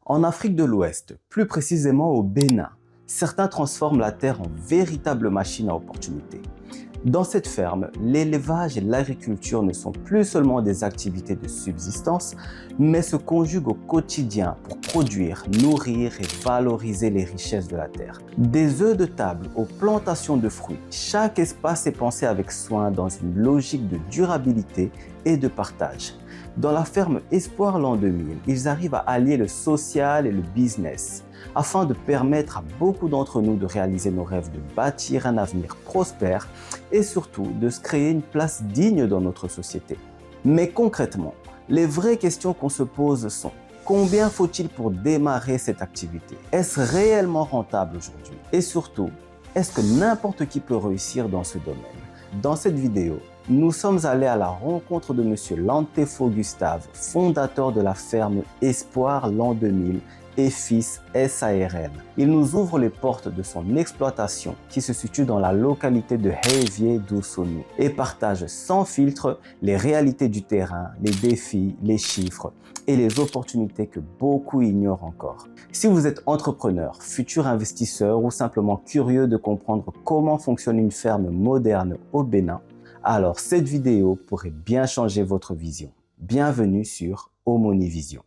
En Afrique de l'Ouest, plus précisément au Bénin, certains transforment la terre en véritable machine à opportunités. Dans cette ferme, l'élevage et l'agriculture ne sont plus seulement des activités de subsistance, mais se conjuguent au quotidien pour produire, nourrir et valoriser les richesses de la terre. Des œufs de table aux plantations de fruits, chaque espace est pensé avec soin dans une logique de durabilité et de partage. Dans la ferme Espoir l'an 2000, ils arrivent à allier le social et le business afin de permettre à beaucoup d'entre nous de réaliser nos rêves, de bâtir un avenir prospère et surtout de se créer une place digne dans notre société. Mais concrètement, les vraies questions qu'on se pose sont: combien faut-il pour démarrer cette activité? Est-ce réellement rentable aujourd'hui? Et surtout, est-ce que n'importe qui peut réussir dans ce domaine? Dans cette vidéo, nous sommes allés à la rencontre de M. Lantefo Gustave, fondateur de la ferme Espoir l'an 2000 et fils SARL. Il nous ouvre les portes de son exploitation qui se situe dans la localité de Hevier d'Oussounou et partage sans filtre les réalités du terrain, les défis, les chiffres et les opportunités que beaucoup ignorent encore. Si vous êtes entrepreneur, futur investisseur ou simplement curieux de comprendre comment fonctionne une ferme moderne au Bénin, alors cette vidéo pourrait bien changer votre vision. Bienvenue sur Omonivision.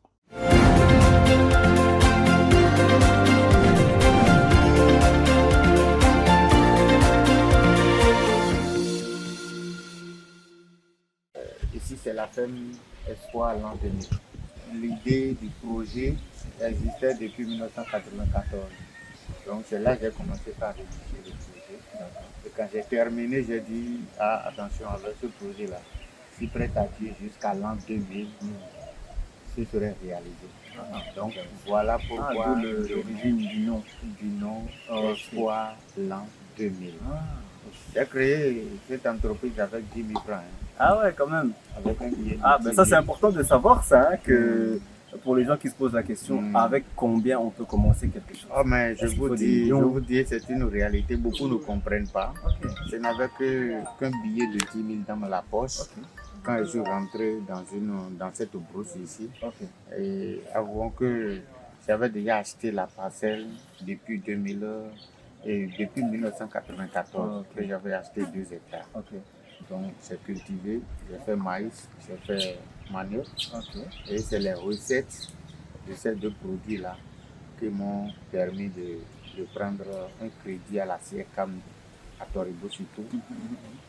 Ici, c'est la ferme Espoir l'an 2000. L'idée du projet existait depuis 1994. Donc, c'est là que j'ai commencé par rédiger le projet. Et quand j'ai terminé, j'ai dit, attention, avec ce projet-là, si prêt à Dieu jusqu'à l'an 2000, ce serait réalisé. Donc, voilà pourquoi l'origine du nom Espoir l'an 2000. J'ai créé cette entreprise avec 10 000 francs. Ah ouais, quand même. Avec un billet de ben ça c'est important de savoir ça, hein, que pour les gens qui se posent la question, avec combien on peut commencer quelque chose? Mais je vous dis, c'est une réalité, beaucoup ne comprennent pas. Okay. Je n'avais qu'un billet de 10 000 dans la poche. Okay. Quand je suis rentré dans cette brousse ici, okay. Et avouons que j'avais déjà acheté la parcelle depuis 2000 et depuis 1994 que j'avais acheté 2 hectares. Okay. Donc c'est cultivé, j'ai fait maïs, j'ai fait manioc. Okay. Et c'est les recettes de ces deux produits-là qui m'ont permis de prendre un crédit à la CIECAM à Toribo surtout,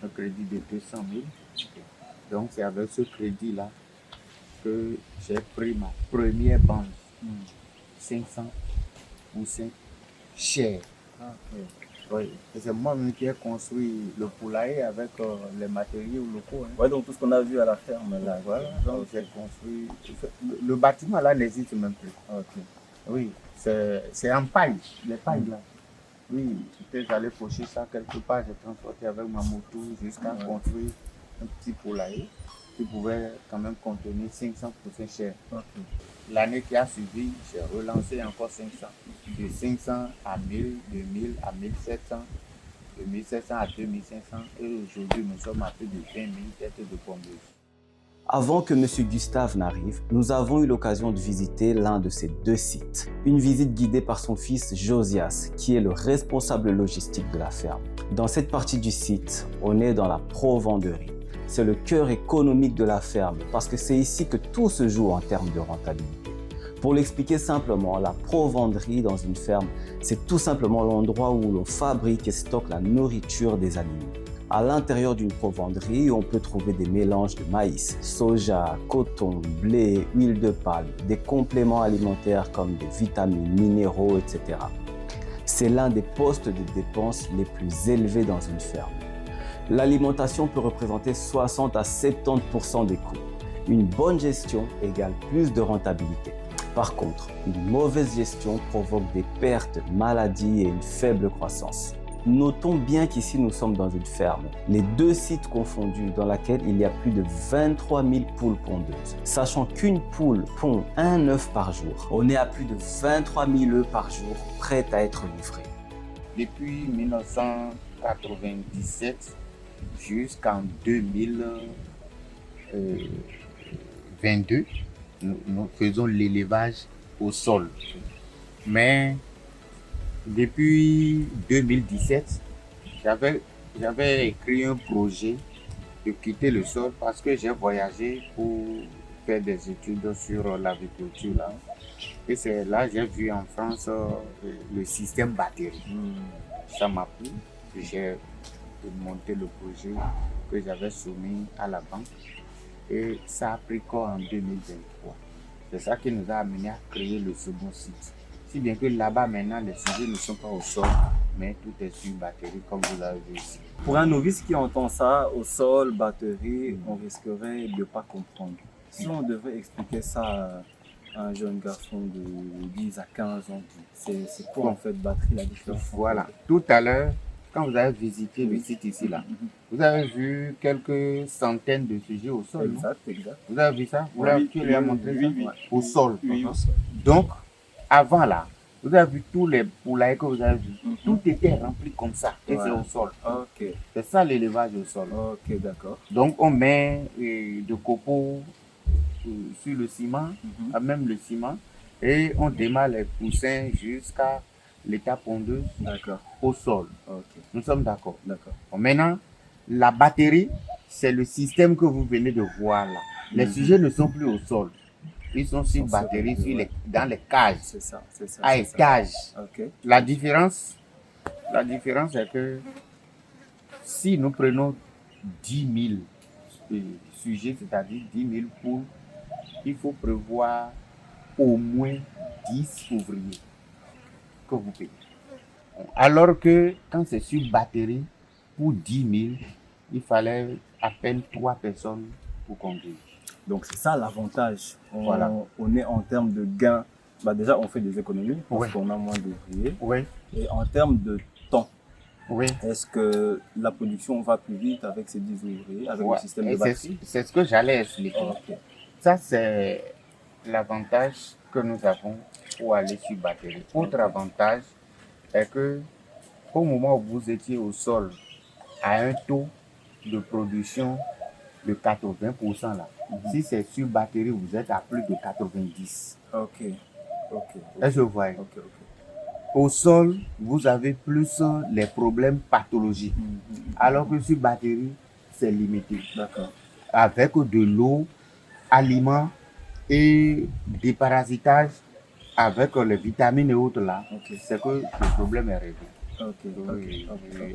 un crédit de 200 000. Okay. Donc c'est avec ce crédit-là que j'ai pris ma première banque, 500 poussins chers. Okay. Oui, et c'est moi-même qui ai construit le poulailler avec les matériaux locaux. Hein. Ouais, donc tout ce qu'on a vu à la ferme là. Voilà, donc j'ai construit. Le bâtiment là n'existe même plus. Okay. Oui, c'est en paille, les pailles là. Oui, j'allais pocher ça quelque part, j'ai transporté avec ma moto jusqu'à construire un petit poulailler qui pouvait quand même contenir 500 poussins chers. Okay. L'année qui a suivi, j'ai relancé encore 500. De 500 à 1000, de 1000 à 1700, de 1700 à 2500. Et aujourd'hui, nous sommes à plus de 20 000 têtes de pondeuses. Avant que M. Gustave n'arrive, nous avons eu l'occasion de visiter l'un de ces deux sites. Une visite guidée par son fils Josias, qui est le responsable logistique de la ferme. Dans cette partie du site, on est dans la provenderie. C'est le cœur économique de la ferme parce que c'est ici que tout se joue en termes de rentabilité. Pour l'expliquer simplement, la provenderie dans une ferme, c'est tout simplement l'endroit où l'on fabrique et stocke la nourriture des animaux. À l'intérieur d'une provenderie, on peut trouver des mélanges de maïs, soja, coton, blé, huile de palme, des compléments alimentaires comme des vitamines, minéraux, etc. C'est l'un des postes de dépenses les plus élevés dans une ferme. L'alimentation peut représenter 60 à 70% des coûts. Une bonne gestion égale plus de rentabilité. Par contre, une mauvaise gestion provoque des pertes, maladies et une faible croissance. Notons bien qu'ici nous sommes dans une ferme, les deux sites confondus, dans laquelle il y a plus de 23 000 poules pondeuses. Sachant qu'une poule pond un œuf par jour, on est à plus de 23 000 œufs par jour prêts à être livrés. Depuis 1997 jusqu'en 2022, nous faisons l'élevage au sol. Mais depuis 2017, j'avais écrit un projet de quitter le sol parce que j'ai voyagé pour faire des études sur l'agriculture là. Et c'est là que j'ai vu en France le système batterie. Ça m'a plu. J'ai monté le projet que j'avais soumis à la banque. Et ça a pris quoi en 2023. C'est ça qui nous a amené à créer le second site. Si bien que là-bas maintenant, les sujets ne sont pas au sol, mais tout est sur batterie comme vous l'avez vu ici. Pour un novice qui entend ça, au sol, batterie, on risquerait de ne pas comprendre. Si on devait expliquer ça à un jeune garçon de 10 à 15 ans, c'est quoi en fait batterie, la différence? Voilà. Tout à l'heure, quand vous avez visité le site ici, là, vous avez vu quelques centaines de sujets au sol. Exact, exact. Vous avez vu ça? Tu lui as montré ça? Oui. Au sol. Oui, au sol. Donc, avant là, vous avez vu tous les poulaillers que vous avez vus. Tout était rempli comme ça. Et c'est au sol. Ok. C'est ça l'élevage au sol. Ok, d'accord. Donc, on met de copeaux sur le ciment, même le ciment, et on démarre les poussins jusqu'à l'étape pondeuse au sol. Okay. Nous sommes d'accord. D'accord. Bon, maintenant, la batterie, c'est le système que vous venez de voir là. Les sujets ne sont plus au sol. Ils sont sur batterie, dans les cages. C'est ça, c'est ça. À étage. Okay. La différence, c'est que si nous prenons 10 000 sujets, c'est-à-dire 10 000 poules, il faut prévoir au moins 10 ouvriers que vous payez. Alors que quand c'est sur batterie, pour 10 000, il fallait à peine 3 personnes pour conduire. Donc c'est ça l'avantage. Voilà. On est en termes de gains. Bah déjà, on fait des économies parce qu'on a moins d'ouvriers. Oui. Et en termes de temps, oui. Est-ce que la production va plus vite avec ces 10 ouvriers, avec le système de batterie? C'est ce que j'allais expliquer. Okay. Ça, c'est l'avantage que nous avons pour aller sur batterie. Autre avantage est que au moment où vous étiez au sol à un taux de production de 80% là, si c'est sur batterie, vous êtes à plus de 90. Ok. Est-ce que vous voyez? Au sol, vous avez plus les problèmes pathologiques. Alors que sur batterie, c'est limité. D'accord. Avec de l'eau, aliments et déparasitage, avec les vitamines et autres là, c'est que le problème est réglé.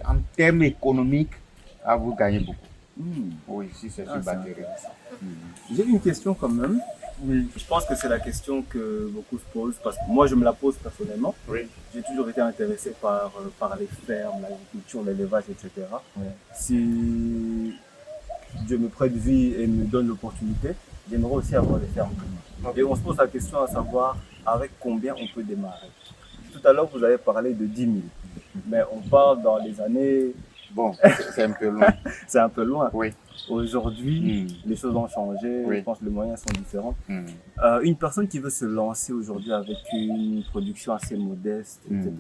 En termes économiques, vous gagnez beaucoup. Oui, si c'est sur batterie. J'ai une question quand même. Oui. Je pense que c'est la question que beaucoup se posent, parce que moi je me la pose personnellement. Oui. J'ai toujours été intéressé par les fermes, l'agriculture, l'élevage, etc. Oui. Si Dieu me prête vie et me donne l'opportunité, j'aimerais aussi avoir des fermes. Et on se pose la question à savoir avec combien on peut démarrer. Tout à l'heure vous avez parlé de 10 000, mais on parle dans les années... Bon, c'est un peu loin. C'est un peu loin. Oui. Aujourd'hui, les choses ont changé, je pense que les moyens sont différents. Une personne qui veut se lancer aujourd'hui avec une production assez modeste, etc.,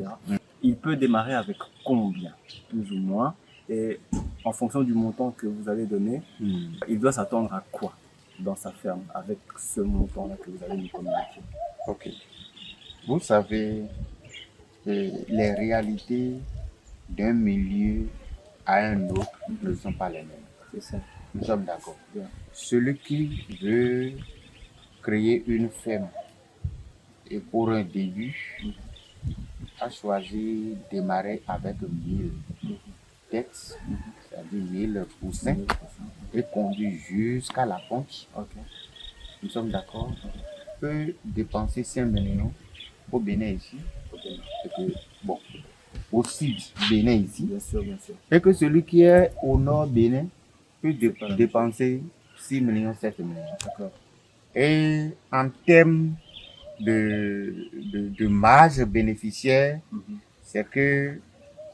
il peut démarrer avec combien, plus ou moins, et en fonction du montant que vous allez donner, il doit s'attendre à quoi dans sa ferme avec ce montant-là que vous allez lui communiquer? Ok. Vous savez, les réalités d'un milieu à un autre ne sont pas les mêmes. C'est ça. Nous sommes d'accord. Celui qui veut créer une ferme et pour un début a choisi de démarrer avec 1000 têtes, c'est-à-dire 1000 poussins, et conduire jusqu'à la ponte. Nous sommes d'accord. Peut dépenser 5 millions au Bénin ici. Bon, au sud Bénin ici. Bien sûr, bien sûr. Et que celui qui est au nord Bénin peut dépenser 6 millions, 7 millions. D'accord. Et en termes de marge bénéficiaire, c'est que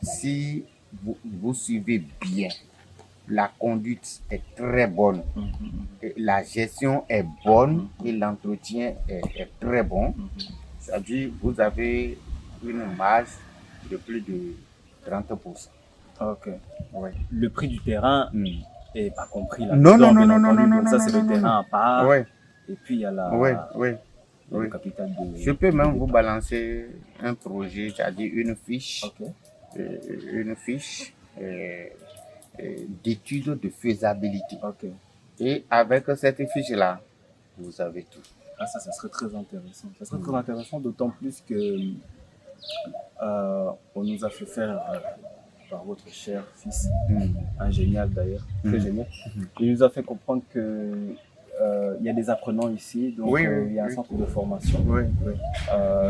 si vous suivez bien, la conduite est très bonne, la gestion est bonne et l'entretien est très bon. C'est-à-dire vous avez une marge de plus de 30%. Ok. Ouais. Le prix du terrain est pas compris là. Non. Ça, c'est le terrain à part. Ouais. Et puis, il y a la... Ouais. dans le capital de... Je peux même vous balancer un projet, c'est-à-dire une fiche, d'étude de faisabilité. Et avec cette fiche-là, vous avez tout. Ah, ça serait très intéressant. Ça serait très intéressant, d'autant plus que on nous a fait faire par votre cher fils, ingénieur d'ailleurs, très génial. Il nous a fait comprendre que il y a des apprenants ici, donc il y a un centre de formation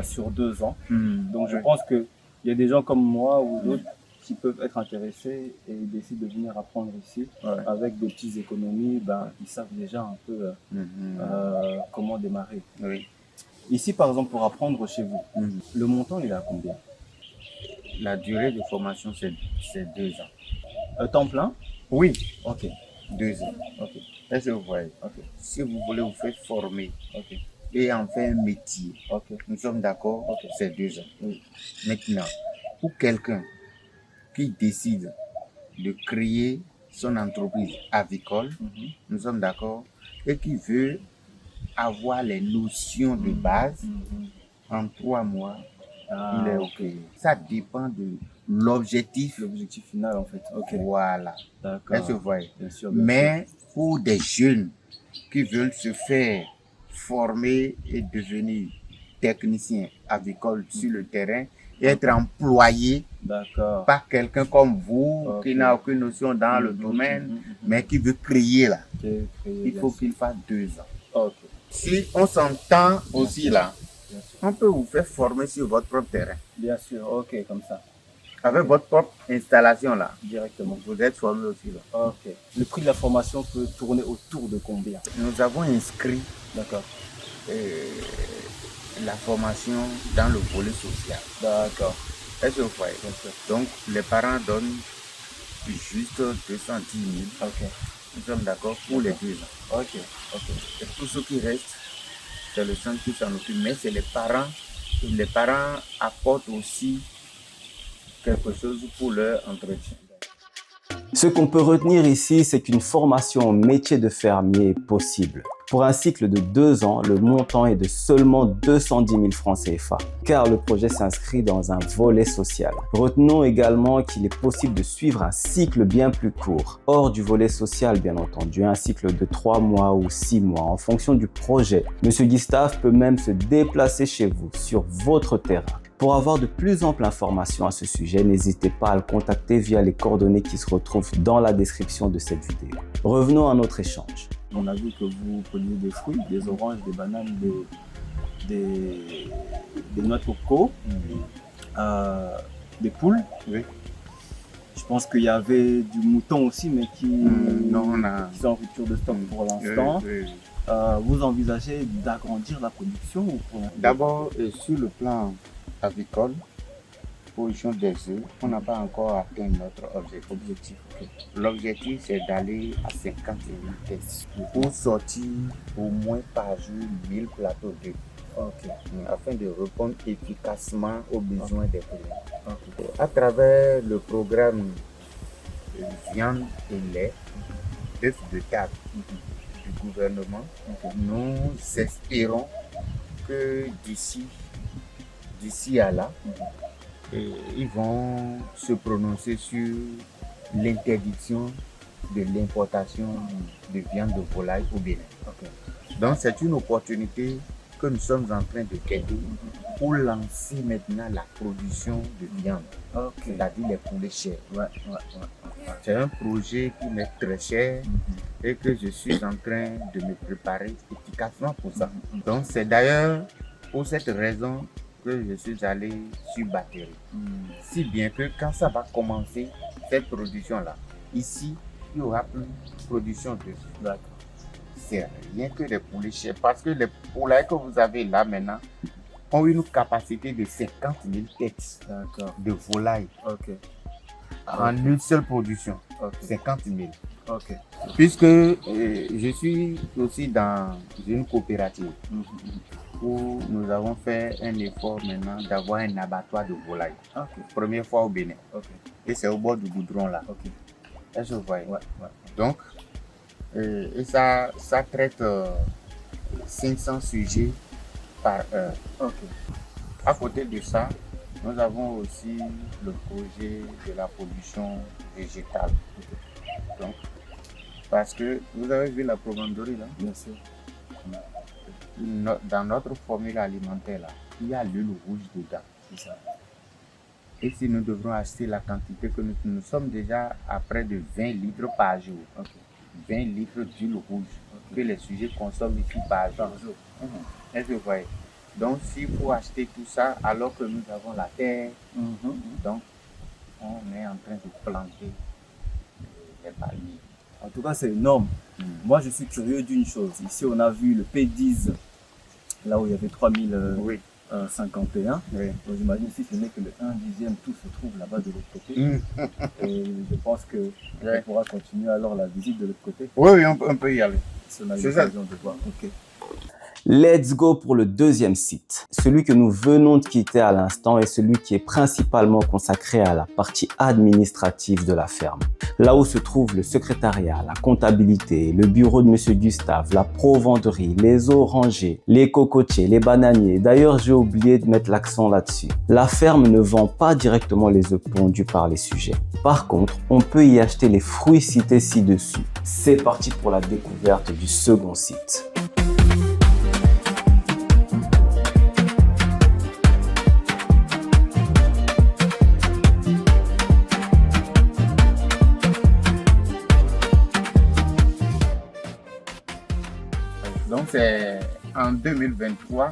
sur 2 ans. Donc je pense qu'il y a des gens comme moi ou d'autres qui peuvent être intéressés et décident de venir apprendre ici avec des petites économies. Ils savent déjà un peu comment démarrer. Ici, par exemple, pour apprendre chez vous, le montant, il est à combien? La durée de formation, c'est 2 ans. Temps plein? Oui. Ok. 2 ans. Ok. Est-ce que vous voyez? Si vous voulez vous faire former et en faire un métier, nous sommes d'accord, c'est 2 ans. Maintenant, pour quelqu'un qui décide de créer son entreprise avicole, nous sommes d'accord, et qui veut avoir les notions de base, en 3 mois, il est OK. Ça dépend de l'objectif final en fait. Voilà. D'accord. Est-ce que vous voyez? Bien sûr. Mais pour des jeunes qui veulent se faire former et devenir technicien avicole sur le terrain et être employé par quelqu'un comme vous qui n'a aucune notion dans le domaine, mais qui veut créer là, il faut qu'il fasse 2 ans. Si on s'entend aussi là, on peut vous faire former sur votre propre terrain. Bien sûr, ok, comme ça. Avec votre propre installation là, directement. Vous êtes formé aussi là. Ok. Le prix de la formation peut tourner autour de combien? Nous avons inscrit la formation dans le volet social. D'accord. Est-ce que vous voyez? Donc les parents donnent juste 210 000. Nous sommes d'accord pour les 2 ans. Et pour ce qui reste, c'est le centre qui s'en occupe, mais c'est les parents. Les parents apportent aussi quelque chose pour leur entretien. Ce qu'on peut retenir ici, c'est qu'une formation au métier de fermier est possible. Pour un cycle de 2 ans, le montant est de seulement 210 000 francs CFA, car le projet s'inscrit dans un volet social. Retenons également qu'il est possible de suivre un cycle bien plus court, hors du volet social bien entendu, un cycle de 3 mois ou 6 mois en fonction du projet. Monsieur Gustave peut même se déplacer chez vous, sur votre terrain. Pour avoir de plus amples informations à ce sujet, n'hésitez pas à le contacter via les coordonnées qui se retrouvent dans la description de cette vidéo. Revenons à notre échange. On a vu que vous preniez des fruits, des oranges, des bananes, des noix de coco, des poules. Je pense qu'il y avait du mouton aussi, mais qui sont en rupture de stock pour l'instant. Vous envisagez d'agrandir la production ou pour... D'abord, sur le plan avicole, production des œufs, on n'a pas encore atteint notre objectif. L'objectif, c'est d'aller à 50 000 tests pour sortir au moins par jour 1000 plateaux d'œufs. Afin de répondre efficacement aux besoins des clients. À travers le programme viande et lait, œufs de table du gouvernement, nous espérons que d'ici à là, ils vont se prononcer sur l'interdiction de l'importation de viande de volaille au Bénin. Donc c'est une opportunité que nous sommes en train de guetter pour lancer maintenant la production de viande, c'est-à-dire les poulets chers. C'est un projet qui m'est très cher et que je suis en train de me préparer efficacement pour ça. Donc c'est d'ailleurs pour cette raison que je suis allé sur batterie. Si bien que quand ça va commencer, cette production-là, ici, il y aura plus de production de c'est rien que des poulets chers. Parce que les poulailles que vous avez là maintenant ont une capacité de 50 000 têtes de volaille en une seule production. 50 000. Puisque je suis aussi dans une coopérative où nous avons fait un effort maintenant d'avoir un abattoir de volaille. Première fois au Bénin. Et c'est au bord du goudron là. Est-ce que vous voyez? Donc, et ça traite 500 sujets par heure. Ok. À côté de ça, nous avons aussi le projet de la production végétale. Donc, parce que vous avez vu la provenderie là? Bien sûr. Dans notre formule alimentaire là, il y a l'huile rouge dedans. C'est ça. Et si nous devrons acheter la quantité que nous sommes déjà à près de 20 litres par jour. Okay. 20 litres d'huile rouge que les sujets consomment ici par jour. Est-ce que vous voyez? Donc, s'il faut acheter tout ça alors que nous avons la terre, donc on est en train de planter les palmiers. En tout cas, c'est énorme. Moi, je suis curieux d'une chose. Ici, on a vu le P10, là où il y avait 3051. Oui. Donc, j'imagine si ce n'est que le 1/10, tout se trouve là-bas de l'autre côté. Et je pense que on pourra continuer alors la visite de l'autre côté. Oui, on peut y aller. C'est l'occasion de voir. Ok. Let's go pour le deuxième site. Celui que nous venons de quitter à l'instant est celui qui est principalement consacré à la partie administrative de la ferme. Là où se trouve le secrétariat, la comptabilité, le bureau de Monsieur Gustave, la provenderie, les orangers, les cocotiers, les bananiers. D'ailleurs, j'ai oublié de mettre l'accent là-dessus. La ferme ne vend pas directement les œufs pondus par les sujets. Par contre, on peut y acheter les fruits cités ci-dessus. C'est parti pour la découverte du second site. Donc, c'est en 2023,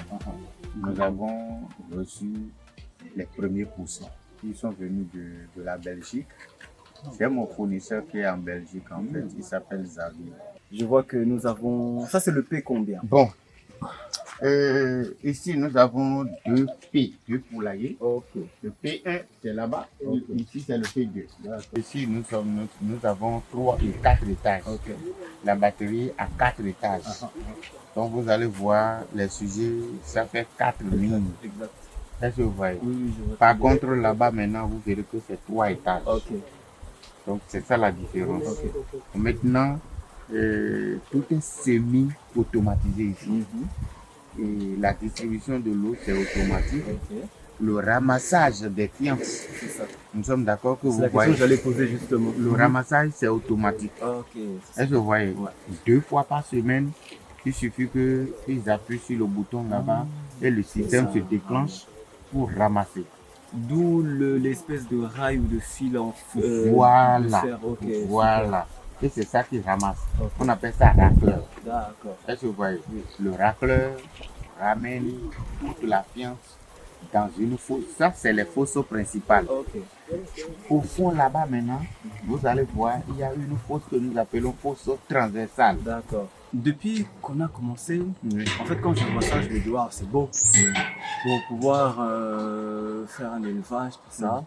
nous avons reçu les premiers poussins. Ils sont venus de la Belgique. C'est mon fournisseur qui est en Belgique, en fait. Il s'appelle Xavier. Je vois que nous avons... Ça, c'est le P combien? Bon. Ici, nous avons deux P, deux poulaillers. Okay. Le P1, c'est là-bas. Okay. Ici, c'est le P2. Ici, nous avons 3 et 4 étages. Okay. La batterie a 4 étages. Donc, vous allez voir, les sujets, ça fait 4 lignes. Exact. Est-ce que vous voyez? Oui, je vois. Par contre, là-bas, maintenant, vous verrez que c'est 3 étages. Okay. Donc, c'est ça la différence. Okay. Maintenant, tout est semi-automatisé ici. Et la distribution de l'eau, c'est automatique. Okay. Le ramassage des fiances, nous sommes d'accord que vous voyez. C'est la question que j'allais poser justement. Le ramassage, c'est automatique. Okay. Est-ce que vous voyez? 2 fois par semaine, il suffit qu'ils appuient sur le bouton là-bas et le système se déclenche pour ramasser. D'où l'espèce de rail ou de fil en voilà. Okay, voilà. Et c'est ça qui ramasse. Okay. On appelle ça racleur. D'accord. Est-ce que vous voyez? Le racleur ramène toute la fiance dans une fosse. Ça, c'est les fosses principales. Okay. Au fond, là-bas, maintenant, vous allez voir, il y a une fosse que nous appelons fosse transversale. D'accord. Depuis qu'on a commencé, en fait, quand je vois ça, je me dis, waouh, c'est beau. Pour pouvoir faire un élevage, tout ça,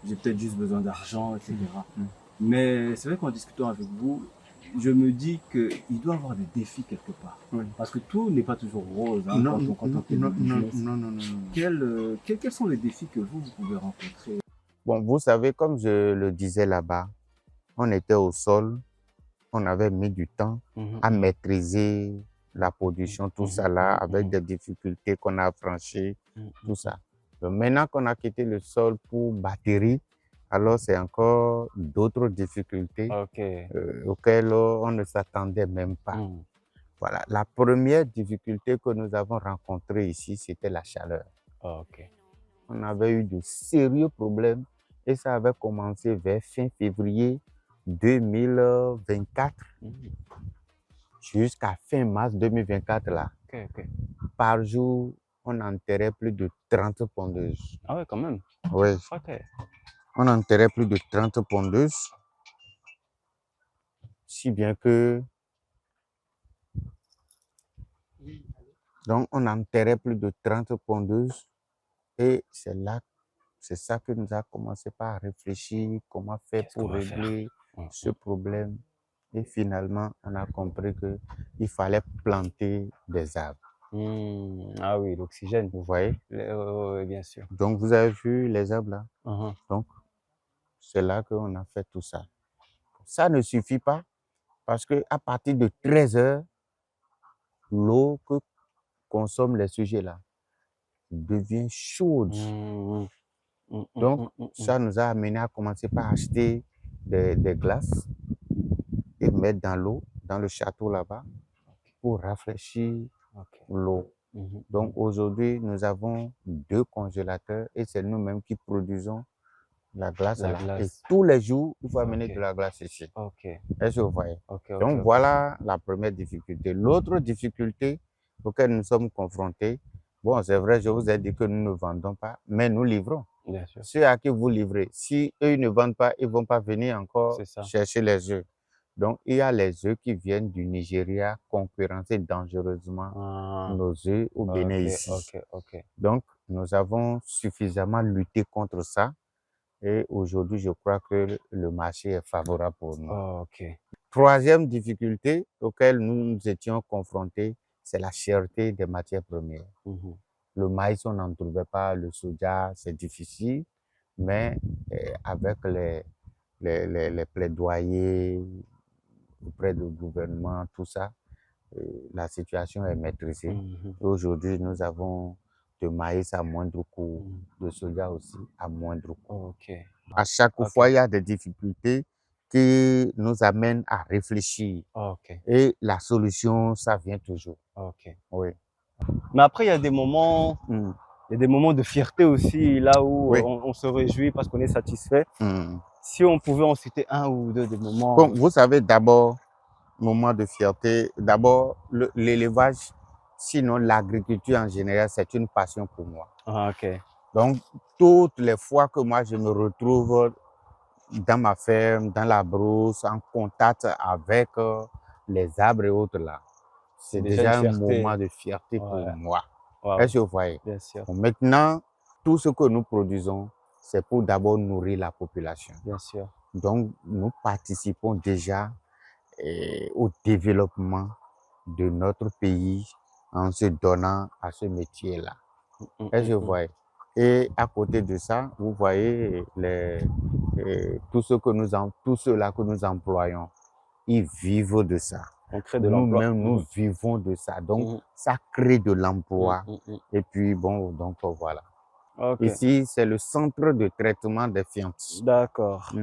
j'ai peut-être juste besoin d'argent, etc. Mais c'est vrai qu'en discutant avec vous, je me dis qu'il doit y avoir des défis quelque part. Parce que tout n'est pas toujours rose. Hein, non. Quels sont les défis que vous pouvez rencontrer? Bon, vous savez, comme je le disais là-bas, on était au sol, on avait mis du temps à maîtriser la production, tout ça là, avec des difficultés qu'on a franchies, tout ça. Donc maintenant qu'on a quitté le sol pour batterie, alors c'est encore d'autres difficultés auxquelles on ne s'attendait même pas. Voilà. La première difficulté que nous avons rencontrée ici, c'était la chaleur. On avait eu de sérieux problèmes et ça avait commencé vers fin février 2024 jusqu'à fin mars 2024 là. Par jour, on enterrait plus de 30 pondeuses. Ah ouais, quand même. Oui. On enterrait plus de 30 pondeuses. Si bien que... Donc, on enterrait plus de 30 pondeuses. Et c'est ça que nous a commencé par réfléchir, comment faire pour régler ce problème. Et finalement, on a compris qu'il fallait planter des arbres. Ah oui, l'oxygène. Vous voyez? Bien sûr. Donc, vous avez vu les arbres là? Donc, c'est là qu'on a fait tout ça. Ça ne suffit pas parce qu'à partir de 13 h, l'eau que consomme les sujets-là devient chaude. Donc, ça nous a amené à commencer par acheter des glaces et mettre dans l'eau, dans le château là-bas, pour rafraîchir l'eau. Donc, aujourd'hui, nous avons 2 congélateurs et c'est nous-mêmes qui produisons la glace là. Et tous les jours, il faut amener de la glace ici. Est-ce que vous voyez? Donc, voilà la première difficulté. L'autre difficulté auquel nous sommes confrontés, bon, c'est vrai, je vous ai dit que nous ne vendons pas, mais nous livrons. Bien sûr. Ceux à qui vous livrez, si eux ils ne vendent pas, ils ne vont pas venir encore chercher les œufs. Donc, il y a les œufs qui viennent du Nigeria concurrencer dangereusement nos œufs au Bénin ici. Donc, nous avons suffisamment lutté contre ça. Et aujourd'hui, je crois que le marché est favorable pour nous. Troisième difficulté auquel nous étions confrontés, c'est la cherté des matières premières. Le maïs, on n'en trouvait pas, le soja, c'est difficile, mais avec les plaidoyers auprès du gouvernement, tout ça, la situation est maîtrisée. Aujourd'hui, nous avons de maïs à moindre coût, de soja aussi à moindre coût. À chaque fois, il y a des difficultés qui nous amènent à réfléchir. Et la solution, ça vient toujours. Oui. Mais après, il y a des moments, de fierté aussi, là où on se réjouit parce qu'on est satisfait. Si on pouvait en citer un ou deux des moments. Bon, vous savez, d'abord, moment de fierté, d'abord l'élevage, sinon l'agriculture en général, c'est une passion pour moi. Donc, toutes les fois que moi je me retrouve dans ma ferme, dans la brousse, en contact avec les arbres et autres là, c'est déjà un moment de fierté pour moi. Est-ce que vous voyez? Bien sûr. Bon, maintenant, tout ce que nous produisons, c'est pour d'abord nourrir la population. Bien sûr. Donc, nous participons déjà au développement de notre pays en se donnant à ce métier-là. Est-ce que vous voyez? Et à côté de ça, vous voyez tout ceux-là que nous employons, ils vivent de ça. On crée de l'emploi. Nous-mêmes, nous vivons de ça. Donc, ça crée de l'emploi. Et puis, bon, donc voilà. Ici, c'est le centre de traitement des fientes. D'accord.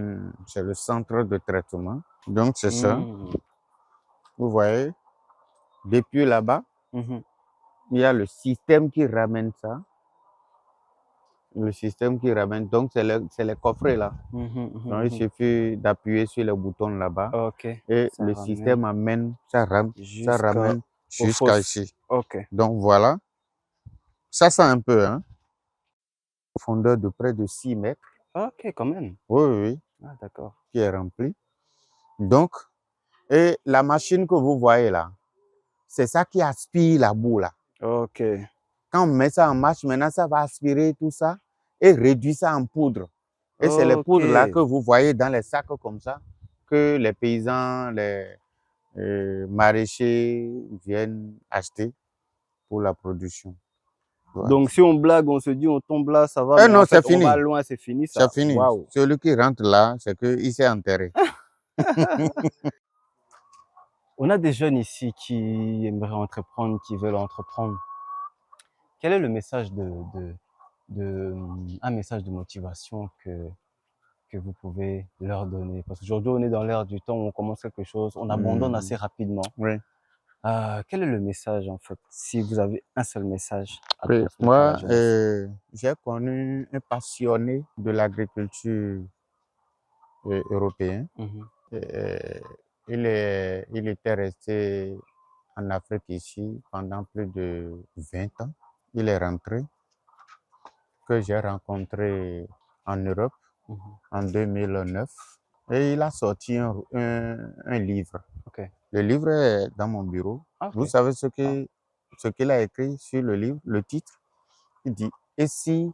C'est le centre de traitement. Donc, c'est ça. Vous voyez, depuis là-bas, il y a le système qui ramène ça. Le système qui ramène, donc c'est les coffrets là. Donc, il suffit d'appuyer sur le bouton là-bas. Et ça le système amène, ça ramène jusqu'à ici. Donc voilà. Ça sent un peu, hein. Profondeur de près de 6 mètres. Quand même. Oui. Ah, d'accord. Qui est rempli. Donc, et la machine que vous voyez là, c'est ça qui aspire la boue là. Quand on met ça en marche, maintenant, ça va aspirer tout ça et réduire ça en poudre. Et c'est les poudres là que vous voyez dans les sacs comme ça, que les paysans, les maraîchers viennent acheter pour la production. Voilà. Donc, si on blague, on se dit, on tombe là, ça va. Non, c'est fini. On va loin, c'est fini. C'est fini. Wow. Celui qui rentre là, c'est qu'il s'est enterré. On a des jeunes ici qui aimeraient entreprendre, qui veulent entreprendre. Quel est le message un message de motivation que vous pouvez leur donner? Parce qu'aujourd'hui, on est dans l'ère du temps où on commence quelque chose, on abandonne assez rapidement. Quel est le message, en fait, si vous avez un seul message à transmettre à moi, la jeunesse? j'ai connu un passionné de l'agriculture européen. Il était resté en Afrique ici pendant plus de 20 ans. Il est rentré, que j'ai rencontré en Europe en 2009. Et il a sorti un livre. Le livre est dans mon bureau. Vous savez ce qu'il a écrit sur le livre, le titre? Il dit « Et si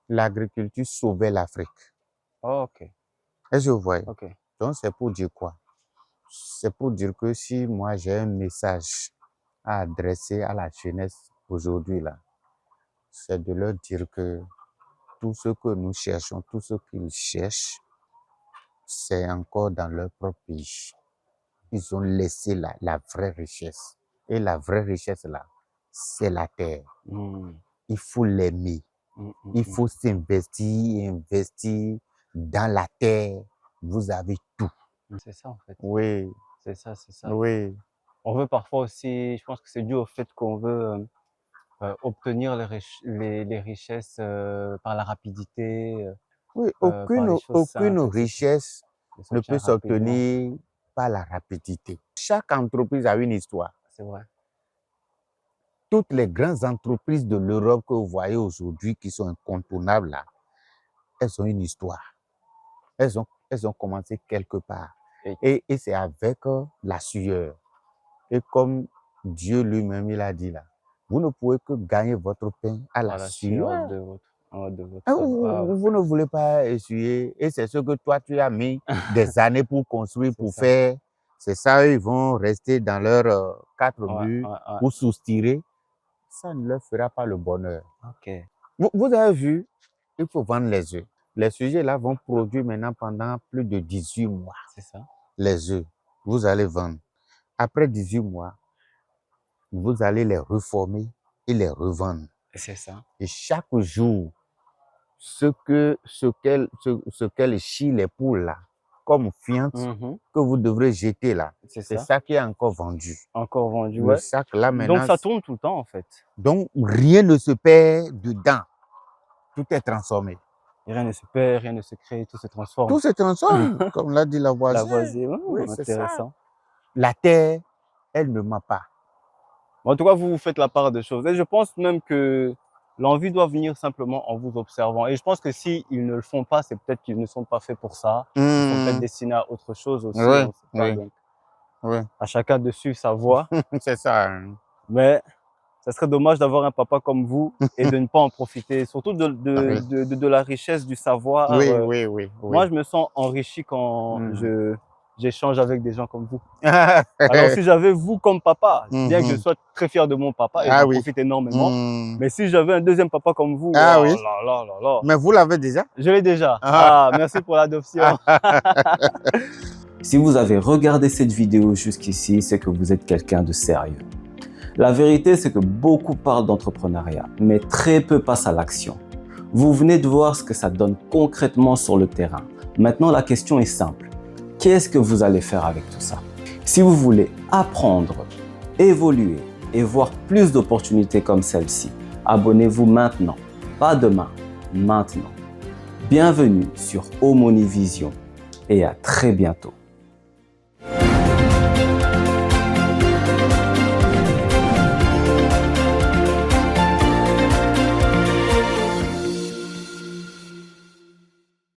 l'agriculture sauvait l'Afrique ?» Est-ce que vous voyez? Donc, c'est pour dire quoi? C'est pour dire que si moi j'ai un message à adresser à la jeunesse aujourd'hui là, c'est de leur dire que tout ce que nous cherchons, tout ce qu'ils cherchent, c'est encore dans leur propre pays. Ils ont laissé la vraie richesse. Et la vraie richesse là, c'est la terre. Il faut l'aimer. Il faut s'investir, investir dans la terre. Vous avez tout. C'est ça, en fait. Oui. C'est ça, c'est ça. Oui. On veut parfois aussi, je pense que c'est dû au fait qu'on veut obtenir les richesses par la rapidité. Oui, aucune richesse ne peut s'obtenir par la rapidité. Chaque entreprise a une histoire. C'est vrai. Toutes les grandes entreprises de l'Europe que vous voyez aujourd'hui qui sont incontournables là, elles ont une histoire. Elles ont commencé quelque part. Et c'est avec la sueur. Et comme Dieu lui-même, il a dit là, vous ne pouvez que gagner votre pain à la sueur de votre vous ne voulez pas essuyer. Et c'est ce que toi, tu as mis des années pour construire, pour faire. C'est ça, ils vont rester dans leurs quatre murs pour soustirer. Ça ne leur fera pas le bonheur. Okay. Vous avez vu, il faut vendre les œufs. Les sujets là vont produire maintenant pendant plus de 18 mois. C'est ça. Les œufs, vous allez vendre. Après 18 mois, vous allez les reformer et les revendre. C'est ça. Et chaque jour, ce qu'elle chie les poules là, comme fiente, que vous devrez jeter là, c'est ça qui est encore vendu. Encore vendu, le sac là maintenant. Donc ça tourne tout le temps en fait. Donc rien ne se perd dedans. Tout est transformé. Et rien ne se perd, rien ne se crée, tout se transforme. Tout se transforme, comme l'a dit Lavoisier. Lavoisier, oui, intéressant. Ça. La terre, elle ne ment pas. En tout cas, vous faites la part des choses. Et je pense même que l'envie doit venir simplement en vous observant. Et je pense que s'ils ne le font pas, c'est peut-être qu'ils ne sont pas faits pour ça. Ils sont peut-être destinés à autre chose aussi. Oui, on sait pas, donc, oui. À chacun de suivre sa voie. C'est ça. Mais ça serait dommage d'avoir un papa comme vous et de ne pas en profiter, surtout de la richesse du savoir. Oui. Moi, je me sens enrichi quand j'échange avec des gens comme vous. Alors, si j'avais vous comme papa, bien que je sois très fier de mon papa et j'en profite énormément, mais si j'avais un deuxième papa comme vous, là. Mais vous l'avez déjà? Je l'ai déjà. Merci pour l'adoption. Si vous avez regardé cette vidéo jusqu'ici, c'est que vous êtes quelqu'un de sérieux. La vérité, c'est que beaucoup parlent d'entrepreneuriat, mais très peu passent à l'action. Vous venez de voir ce que ça donne concrètement sur le terrain. Maintenant, la question est simple. Qu'est-ce que vous allez faire avec tout ça? Si vous voulez apprendre, évoluer et voir plus d'opportunités comme celle-ci, abonnez-vous maintenant, pas demain, maintenant. Bienvenue sur Omoni Vision et à très bientôt.